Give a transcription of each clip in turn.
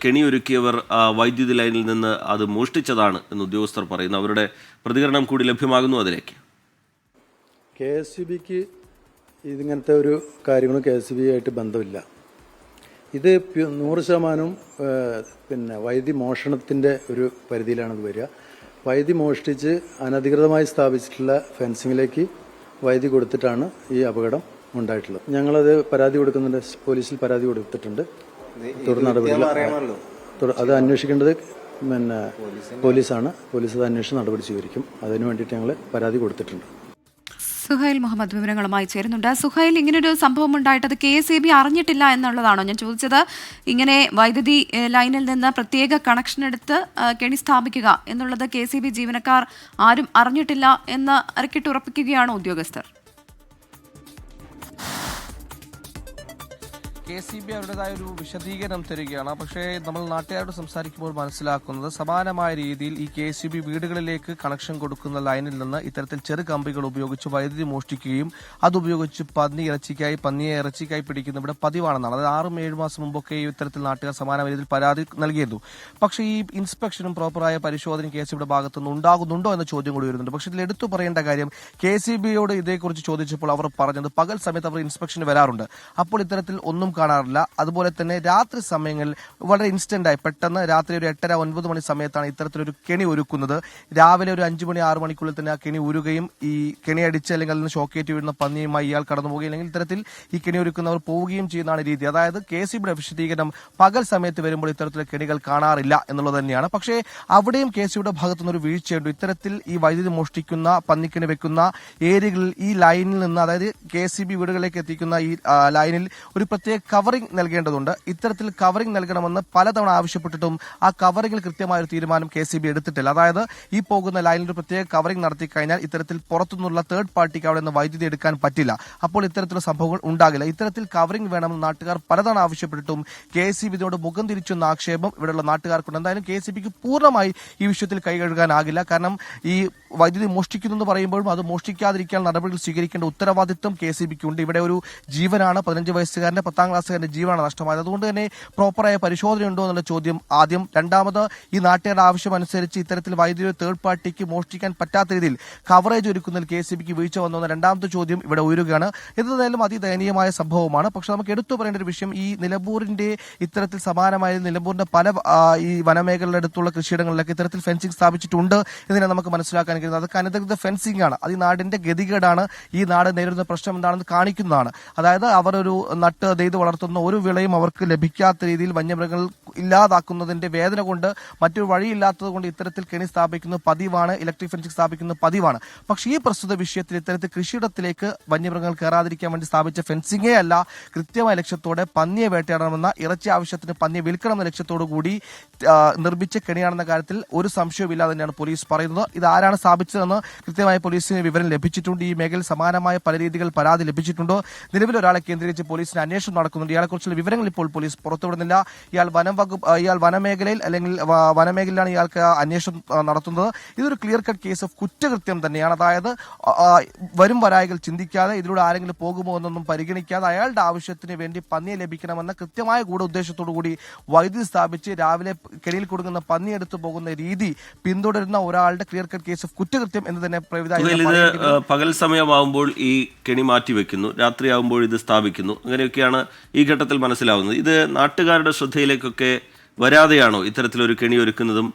കെണിയൊരുക്കിയവർ വൈദ്യുതി ലൈനിൽ നിന്ന് അത് മോഷ്ടിച്ചതാണ് എന്ന് ഉദ്യോഗസ്ഥർ പറയുന്നു. അവരുടെ പ്രതികരണം കൂടി ലഭ്യമാകുന്നു. അതിലേക്ക് KSEBക്ക് ഇതിങ്ങനത്തെ ഒരു കാര്യങ്ങളും KSEB ആയിട്ട് ബന്ധമില്ല. ഇത് 100% വൈദ്യുതി മോഷണത്തിൻ്റെ ഒരു പരിധിയിലാണ് ഇത് വരിക. വൈദ്യുതി മോഷ്ടിച്ച് അനധികൃതമായി സ്ഥാപിച്ചിട്ടുള്ള ഫെൻസിങ്ങിലേക്ക് വൈദ്യുതി കൊടുത്തിട്ടാണ് ഈ അപകടം ഉണ്ടായിട്ടുള്ളത്. ഞങ്ങളത് പരാതി കൊടുക്കുന്നുണ്ട്, പോലീസിൽ പരാതി കൊടുത്തിട്ടുണ്ട്. തുടർ നടപടികൾ അത് അന്വേഷിക്കേണ്ടത് പോലീസാണ്. പോലീസ് അത് അന്വേഷണ നടപടി സ്വീകരിക്കും. അതിനു വേണ്ടിയിട്ട് ഞങ്ങൾ പരാതി കൊടുത്തിട്ടുണ്ട്. സുഹൈൽ മുഹമ്മദ് വിവരങ്ങളുമായി ചേരുന്നുണ്ട്. സുഹൈൽ, ഇങ്ങനൊരു സംഭവം ഉണ്ടായിട്ട് അത് KSEB അറിഞ്ഞിട്ടില്ല എന്നുള്ളതാണോ ഞാൻ ചോദിച്ചത്? ഇങ്ങനെ വൈദ്യുതി ലൈനിൽ നിന്ന് പ്രത്യേക കണക്ഷൻ എടുത്ത് കെണി സ്ഥാപിക്കുക എന്നുള്ളത് KSEB ജീവനക്കാർ ആരും അറിഞ്ഞിട്ടില്ല എന്ന് അരക്കിട്ടുറപ്പിക്കുകയാണോ ഉദ്യോഗസ്ഥർ? KSEB അവരുടേതായ ഒരു വിശദീകരണം തരികയാണ്. പക്ഷേ നമ്മൾ നാട്ടുകാരോട് സംസാരിക്കുമ്പോൾ മനസ്സിലാക്കുന്നത് സമാനമായ രീതിയിൽ ഈ KSEB വീടുകളിലേക്ക് കണക്ഷൻ കൊടുക്കുന്ന ലൈനിൽ നിന്ന് ഇത്തരത്തിൽ ചെറു കമ്പികൾ ഉപയോഗിച്ച് വൈദ്യുതി മോഷ്ടിക്കുകയും അതുപയോഗിച്ച് പന്നിയെ ഇറച്ചിക്കായി പിടിക്കുന്ന ഇവിടെ പതിവാണെന്നാണ്. അതായത് 6-7 മാസം മുമ്പൊക്കെ ഇത്തരത്തിൽ നാട്ടുകാർ സമാനമായ രീതിയിൽ പരാതി നൽകിയിരുന്നു. പക്ഷേ ഈ ഇൻസ്പെക്ഷനും പ്രോപ്പറായ പരിശോധനയും KSEBയുടെ ഭാഗത്തുനിന്ന് ഉണ്ടാകുന്നുണ്ടോ എന്ന ചോദ്യം കൂടി വരുന്നുണ്ട്. പക്ഷേ ഇതിൽ എടുത്തു പറയേണ്ട കാര്യം, KSEBയോട് ഇതേക്കുറിച്ച് ചോദിച്ചപ്പോൾ അവർ പറഞ്ഞത് പകൽ സമയത്ത് അവർ ഇൻസ്പെക്ഷന് വരാറുണ്ട്. അപ്പോൾ ഇത്തരത്തിൽ ഒന്നും കാണാറില്ല. അതുപോലെ തന്നെ രാത്രി സമയങ്ങളിൽ വളരെ ഇൻസ്റ്റന്റായി പെട്ടെന്ന് രാത്രി ഒരു 8:30-9 മണി സമയത്താണ് ഇത്തരത്തിലൊരു കെണി ഒരുക്കുന്നത്. രാവിലെ ഒരു 5 മണി 6 മണിക്കുള്ളിൽ തന്നെ ആ കെണി ഉരുകയും ഈ കെണി അടിച്ച് അല്ലെങ്കിൽ അതിന് ഷോക്കേറ്റ് വീഴുന്ന പന്നിയുമായി ഇയാൾ കടന്നു പോവുകയും അല്ലെങ്കിൽ ഇത്തരത്തിൽ ഈ കെണി ഒരുക്കുന്നവർ പോവുകയും ചെയ്യുന്നതാണ് രീതി. അതായത് KSEBയുടെ വിശദീകരണം പകൽ സമയത്ത് വരുമ്പോൾ ഇത്തരത്തിലുള്ള കെണികൾ കാണാറില്ല എന്നുള്ളത് തന്നെയാണ്. പക്ഷേ അവിടെയും KSEBയുടെ ഭാഗത്തുനിന്ന് ഒരു വീഴ്ചയുണ്ട്. ഇത്തരത്തിൽ ഈ വൈദ്യുതി മോഷ്ടിക്കുന്ന പന്നിക്കണി വെക്കുന്ന ഏരിയകളിൽ ഈ ലൈനിൽ നിന്ന്, അതായത് KSEB വീടുകളിലേക്ക് എത്തിക്കുന്ന ഈ ലൈനിൽ ഒരു പ്രത്യേക കവറിംഗ് നൽകേണ്ടതുണ്ട്. ഇത്തരത്തിൽ കവറിംഗ് നൽകണമെന്ന് പലതവണ ആവശ്യപ്പെട്ടിട്ടും ആ കവറിംഗിൽ കൃത്യമായ ഒരു തീരുമാനം KSEB എടുത്തിട്ടില്ല. അതായത് ഈ പോകുന്ന ലൈനിൽ ഒരു പ്രത്യേക കവറിംഗ് നടത്തി കഴിഞ്ഞാൽ ഇത്തരത്തിൽ പുറത്തുനിന്നുള്ള തേർഡ് പാർട്ടിക്ക് അവിടെ നിന്ന് വൈദ്യുതി എടുക്കാൻ പറ്റില്ല. അപ്പോൾ ഇത്തരത്തിലുള്ള സംഭവങ്ങൾ ഉണ്ടാകില്ല. ഇത്തരത്തിൽ കവറിംഗ് വേണമെന്ന് നാട്ടുകാർ പലതവണ ആവശ്യപ്പെട്ടിട്ടും KSEB ഇതിനോട് മുഖം തിരിച്ചെന്ന ആക്ഷേപം ഇവിടെയുള്ള നാട്ടുകാർക്കുണ്ട്. എന്തായാലും KSEBക്ക് പൂർണ്ണമായി ഈ വിഷയത്തിൽ കൈകഴുകാനാകില്ല. കാരണം ഈ വൈദ്യുതി മോഷ്ടിക്കുന്നു എന്ന് പറയുമ്പോഴും അത് മോഷ്ടിക്കാതിരിക്കാൻ നടപടികൾ സ്വീകരിക്കേണ്ട ഉത്തരവാദിത്വം KSEBക്കുണ്ട്. ഇവിടെ ഒരു ജീവനാണ്, 15 വയസ്സുകാരന്റെ 10ാം ക്ലാസ്സുകാരന്റെ ജീവനാണ് നഷ്ടമായത്. അതുകൊണ്ട് തന്നെ പ്രോപ്പറായ പരിശോധനയുണ്ടോ എന്നുള്ള ചോദ്യം ആദ്യം. രണ്ടാമത്, ഈ നാട്ടുകാരുടെ ആവശ്യം അനുസരിച്ച് ഇത്തരത്തിൽ വൈദ്യുതി തേർഡ് പാർട്ടിക്ക് മോഷ്ടിക്കാൻ പറ്റാത്ത രീതിയിൽ കവറേജ് ഒരുക്കുന്നതിൽ KSEBക്ക് വീഴ്ച വന്നു എന്ന രണ്ടാമത്തെ ചോദ്യം ഇവിടെ ഉയരുകയാണ്. എന്തായാലും അതിദയനീയമായ സംഭവമാണ്. പക്ഷെ നമുക്ക് എടുത്തു പറയേണ്ട ഒരു വിഷയം, ഈ നിലമ്പൂരിന്റെ ഇത്തരത്തിൽ സമാനമായ നിലമ്പൂരിന്റെ പല ഈ വനമേഖലയുടെ അടുത്തുള്ള കൃഷിയിടങ്ങളിലൊക്കെ ഇത്തരത്തിൽ ഫെൻസിംഗ് സ്ഥാപിച്ചിട്ടുണ്ട് എന്നതിനെ നമുക്ക് മനസ്സിലാക്കാൻ കഴിയുന്നത്. അതൊക്കെ അനധികൃത ഫെൻസിംഗ് ആണ്. അത് ഈ നാടിന്റെ ഗതികേടാണ്, ഈ നാട് നേരിടുന്ന പ്രശ്നം എന്താണെന്ന് കാണിക്കുന്നതാണ്. അതായത് അവർ ഒരു നട്ട് നെയ്ത് വളർത്തുന്ന ഒരു വിളയും അവർക്ക് ലഭിക്കാത്ത രീതിയിൽ വന്യമൃഗങ്ങൾ ഇല്ലാതാക്കുന്നതിന്റെ വേദന കൊണ്ട് മറ്റൊരു വഴിയില്ലാത്തത് കൊണ്ട് ഇത്തരത്തിൽ കെണി സ്ഥാപിക്കുന്നത് പതിവാണ്, ഇലക്ട്രിക് ഫെൻസിംഗ് സ്ഥാപിക്കുന്നത് പതിവാണ്. പക്ഷേ ഈ പ്രസ്തുത വിഷയത്തിൽ ഇത്തരത്തിൽ കൃഷിയിടത്തിലേക്ക് വന്യമൃഗങ്ങൾ കയറാതിരിക്കാൻ വേണ്ടി സ്ഥാപിച്ച ഫെൻസിംഗേ അല്ല, കൃത്യമായ ലക്ഷ്യത്തോടെ പന്നിയെ വേട്ടയാടണമെന്ന, ഇറച്ചി ആവശ്യത്തിന് പന്നിയെ വിൽക്കണമെന്ന ലക്ഷ്യത്തോടു കൂടി നിർമ്മിച്ച കെണിയാണെന്ന കാര്യത്തിൽ ഒരു സംശയവുമില്ലാതെ തന്നെയാണ് പോലീസ് പറയുന്നത്. ഇത് ആരാണ് സ്ഥാപിച്ചതെന്ന് കൃത്യമായ പോലീസിന് വിവരം ലഭിച്ചിട്ടുണ്ട്. ഈ മേഖലയിൽ സമാനമായ പല രീതികൾ പരാതി ലഭിച്ചിട്ടുണ്ടോ? നിലവിൽ ഒരാളെ കേന്ദ്രീകരിച്ച് പോലീസിന് അന്വേഷണം നടക്കുന്നുണ്ട്. ഇയാളെക്കുറിച്ചുള്ള വിവരങ്ങൾ ഇപ്പോൾ പോലീസ് പുറത്തുവിടുന്നില്ല. ഇയാൾ വനമേഖലയിൽ അല്ലെങ്കിൽ വനമേഖലയിലാണ് ഇയാൾക്ക് അന്വേഷണം നടത്തുന്നത്. ഇതൊരു ക്ലിയർ കട്ട് കേസ് ഓഫ് കുറ്റകൃത്യം തന്നെയാണ്. അതായത് വരും വരായികൾ ചിന്തിക്കാതെ ഇതിലൂടെ ആരെങ്കിലും പോകുമോ എന്നൊന്നും പരിഗണിക്കാതെ അയാളുടെ ആവശ്യത്തിന് വേണ്ടി പന്നിയെ ലഭിക്കണമെന്ന കൃത്യമായ ഗൂഢ ഉദ്ദേശത്തോടു കൂടി വൈദ്യുതി സ്ഥാപിച്ച് രാവിലെ കെണിയിൽ കൊടുക്കുന്ന പന്നി എടുത്തു പോകുന്ന രീതി പിന്തുടരുന്ന ഒരാളുടെ ക്ലിയർ കട്ട് കേസ് ഓഫ് കുറ്റകൃത്യം എന്ന് തന്നെ പകൽ സമയമാകുമ്പോൾ ഈ കെണി മാറ്റിവെക്കുന്നു, രാത്രിയാകുമ്പോൾ ഇത് സ്ഥാപിക്കുന്നു. അങ്ങനെയൊക്കെയാണ് ഈ ഘട്ടത്തിൽ മനസ്സിലാവുന്നത്. ഇത് നാട്ടുകാരുടെ ശ്രദ്ധയിലേക്കൊക്കെ വരാതെയാണോ ഇത്തരത്തിലൊരു കെണി ഒരുക്കുന്നതും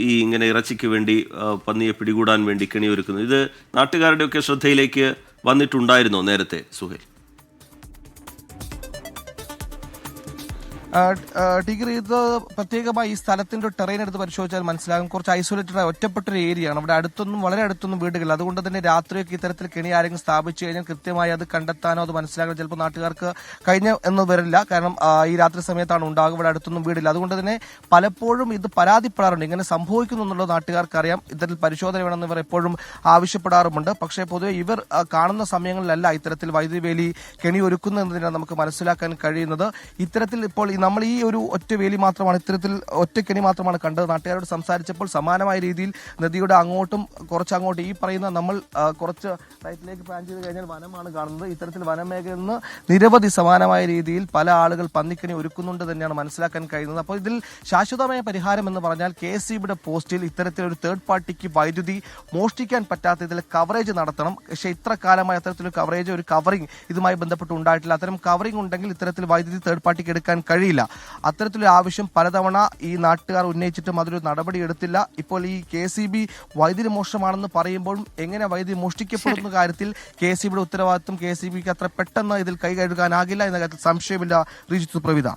ഈ ഇങ്ങനെ ഇറച്ചിക്ക് വേണ്ടി പന്നിയെ പിടികൂടാൻ വേണ്ടി കെണി ഒരുക്കുന്നത്? ഇത് നാട്ടുകാരുടെയൊക്കെ ശ്രദ്ധയിലേക്ക് വന്നിട്ടുണ്ടായിരുന്നോ നേരത്തെ, സുഹൈൽ? ഡിഗ്രി ഇത് പ്രത്യേകമായി ഈ സ്ഥലത്തിന്റെ ടെറൈൻ എടുത്ത് പരിശോധിച്ചാൽ മനസ്സിലാകും. കുറച്ച് ഐസൊലേറ്റഡ് ഒറ്റപ്പെട്ടൊരു ഏരിയയാണ്. അവിടെ വളരെ അടുത്തൊന്നും വീടുകളിൽ. അതുകൊണ്ട് തന്നെ രാത്രിയൊക്കെ ഇത്തരത്തിൽ കെണി ആരെങ്കിലും സ്ഥാപിച്ചു കഴിഞ്ഞാൽ കൃത്യമായി അത് കണ്ടെത്താനോ അത് മനസ്സിലാക്കാൻ ചിലപ്പോൾ നാട്ടുകാർക്ക് കഴിഞ്ഞ എന്ന് വരില്ല. കാരണം ഈ രാത്രി സമയത്താണ് ഉണ്ടാകും, ഇവിടെ അടുത്തൊന്നും വീടില്ല. അതുകൊണ്ട് തന്നെ പലപ്പോഴും ഇത് പരാതിപ്പെടാറുണ്ട്. ഇങ്ങനെ സംഭവിക്കുന്നു എന്നുള്ളത് നാട്ടുകാർക്ക് അറിയാം. ഇത്തരത്തിൽ പരിശോധന വേണമെന്ന് ഇവർ എപ്പോഴും ആവശ്യപ്പെടാറുമുണ്ട്. പക്ഷേ പൊതുവെ ഇവർ കാണുന്ന സമയങ്ങളിലല്ല ഇത്തരത്തിൽ വൈദ്യുതി വേലി കെണി ഒരുക്കുന്നതിനാണ് നമുക്ക് മനസ്സിലാക്കാൻ കഴിയുന്നത്. ഇത്തരത്തിൽ ഇപ്പോൾ ഈ നമ്മൾ ഈ ഒരു ഒറ്റ വേലി മാത്രമാണ്, ഇത്തരത്തിൽ ഒറ്റക്കെണി മാത്രമാണ് കണ്ടത്. നാട്ടുകാരോട് സംസാരിച്ചപ്പോൾ സമാനമായ രീതിയിൽ നദിയുടെ അങ്ങോട്ടും കുറച്ചങ്ങോട്ട് ഈ പറയുന്ന നമ്മൾ കുറച്ച് സൈറ്റിലേക്ക് പ്ലാൻ ചെയ്ത് കഴിഞ്ഞാൽ വനമാണ് കാണുന്നത്. ഇത്തരത്തിൽ വനമേഖലയിൽ നിന്ന് നിരവധി സമാനമായ രീതിയിൽ പല ആളുകൾ പന്നിക്കണി ഒരുക്കുന്നുണ്ട് തന്നെയാണ് മനസ്സിലാക്കാൻ കഴിയുന്നത്. അപ്പോൾ ഇതിൽ ശാശ്വതമായ പരിഹാരം എന്ന് പറഞ്ഞാൽ KSEBിയുടെ പോസ്റ്റിൽ ഇത്തരത്തിലൊരു തേർഡ് പാർട്ടിക്ക് വൈദ്യുതി മോഷ്ടിക്കാൻ പറ്റാത്ത ഇതിൽ കവറേജ് നടത്തണം. പക്ഷേ ഇത്ര കാലമായി അത്തരത്തിലൊരു കവറേജ്, ഒരു കവറിംഗ് ഇതുമായി ബന്ധപ്പെട്ട് ഉണ്ടായിട്ടില്ല. അത്തരം കവറിംഗ് ഉണ്ടെങ്കിൽ ഇത്തരത്തിൽ വൈദ്യുതി തേർഡ് പാർട്ടിക്ക് എടുക്കാൻ കഴിയില്ല. അത്തരത്തിലൊരു ആവശ്യം പലതവണ ഈ നാട്ടുകാർ ഉന്നയിച്ചിട്ടും അതൊരു നടപടി എടുത്തില്ല. ഇപ്പോൾ ഈ KSEB വൈദ്യുതി മോഷണമാണെന്ന് പറയുമ്പോഴും എങ്ങനെ വൈദ്യുതി മോഷ്ടിക്കപ്പെടുന്ന കാര്യത്തിൽ KSEBിയുടെ ഉത്തരവാദിത്വം KSEBിക്ക് അത്ര പെട്ടെന്ന് ഇതിൽ കൈ കഴുകാനാകില്ല എന്ന കാര്യത്തിൽ സംശയമില്ല. ശ്രീജിത്ത്, സുപ്രവിത.